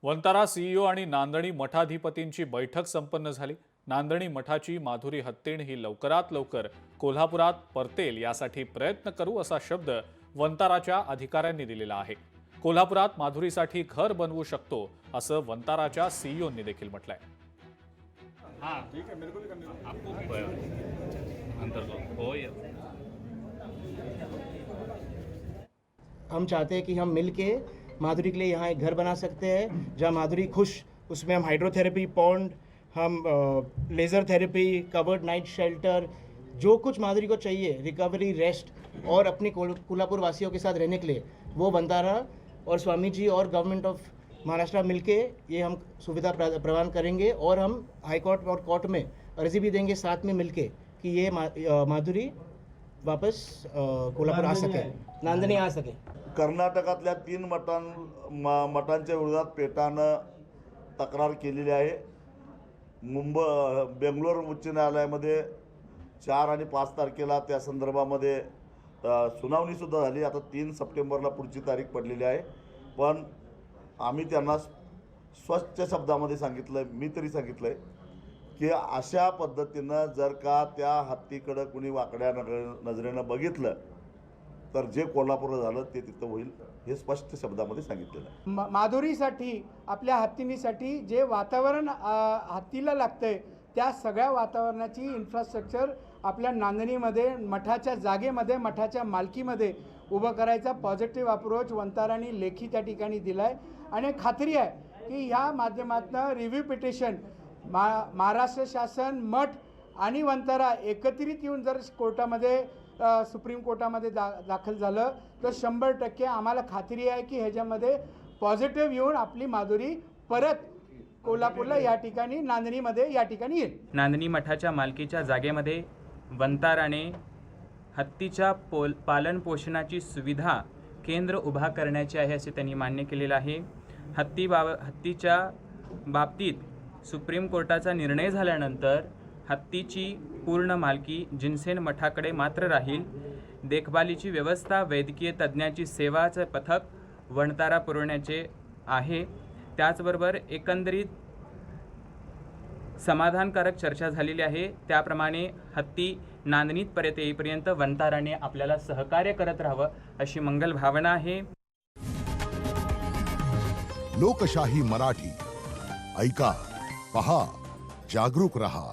Vantara CEO आणि नांदणी मठाधिपतींची बैठक संपन्न झाली। नांदणी मठाची माधुरी हत्तीण ही लवकरात लवकर कोल्हापुरात परतेल यासाठी प्रयत्न करू असा शब्द वंताराच्या अधिकाऱ्यांनी दिलेला आहे। कोल्हापुरात माधुरीसाठी घर बनवू शकतो असं वंताराच्या सीईओंनी देखील म्हटलंय। हाँ ठीक है, मेरे को भी करने दो। आपको अंदर दो हो या हम चाहते हैं कि हम मिलके माधुरी के लिए यहाँ एक घर बना सकते हैं जहाँ माधुरी खुश, उसमें हम हाइड्रोथेरेपी, पॉन्ड, हम laser therapy, covered night shelter, जो कुछ माधुरी को चाहिए, रिकवरी, रेस्ट और अपनी कोल्हापुर वासियों के साथ रहने के लिए वो वंतारा और स्वामी जी और गवर्नमेंट ऑफ महाराष्ट्र मिलके ये हम सुविधा प्रदान करेंगे। और हम हाई कोर्ट और कोर्ट में अर्जी भी देंगे साथ में मिलके कि ये माधुरी वापस कोल्हापुर आ सके, नांदणी आ सके। कर्नाटकातल्या 3 मठांच्या विरोधात पेटानं तक्रार केलेली आहे। बेंगलोर उच्च न्यायालयामध्ये 4 आणि 5 तारखेला त्या संदर्भामध्ये सुनावणीसुद्धा झाली। आता 3 सप्टेंबरला पुढची तारीख पडलेली आहे। पण आम्ही त्यांना स्वच्छ शब्दामध्ये सांगितलं, मी तरी सांगितलं की अशा पद्धतीनं जर का त्या हत्तीकडे कुणी वाकड्या नजरेनं बघितलं तर जे कोल्हापूरला झालं ते तिथं होईल, हे स्पष्ट शब्दामध्ये सांगितलेलं आहे। माधुरीसाठी, आपल्या हत्तींसाठी जे वातावरण हत्तीला लागतंय त्या सगळ्या वातावरणाची इन्फ्रास्ट्रक्चर आपल्या नांदणीमध्ये, मठाच्या जागेमध्ये, मठाच्या मालकीमध्ये उभं करायचा पॉझिटिव्ह अप्रोच वंतारांनी लेखी त्या ठिकाणी दिलाय। आणि खात्री आहे की ह्या माध्यमातून रिव्ह्यू पिटिशन महाराष्ट्र शासन, मठ आणि वंतारा एकत्रित येऊन जर कोर्टामध्ये सुप्रीम कोर्टामध्ये दाखल झालं तर 100% आम्हाला खात्री आहे की ह्याच्यामध्ये पॉझिटिव्ह येऊन आपली माधुरी परत कोल्हापूरला या ठिकाणी नांदणीमध्ये या ठिकाणी येईल। नांदणी मठाच्या मालकीच्या जागेमध्ये वंताराने हत्तीच्या पालन पोषणाची सुविधा केंद्र उभा करण्याचे आहे असे त्यांनी मान्य केलेलं आहे। हत्तीच्या बाबतीत सुप्रीम कोर्टाचा निर्णय झाल्यानंतर हत्तीची पूर्ण मालकी जिनसेन मठाकडे मात्र राहील। देखभालीची व्यवस्था, वैद्यकीय तज्ज्ञाची सेवाचं पथक वंतारा पुरवण्याचे आहे। त्याचबरोबर एकंदरीत समाधानकारक चर्चा झालेली आहे। त्याप्रमाणे हत्ती नांदणीत परत येईपर्यंत वंताराने आपल्याला सहकार्य करत राहावं अशी मंगल भावना आहे। लोकशाही मराठी ऐका, पहा, जागरूक रहा।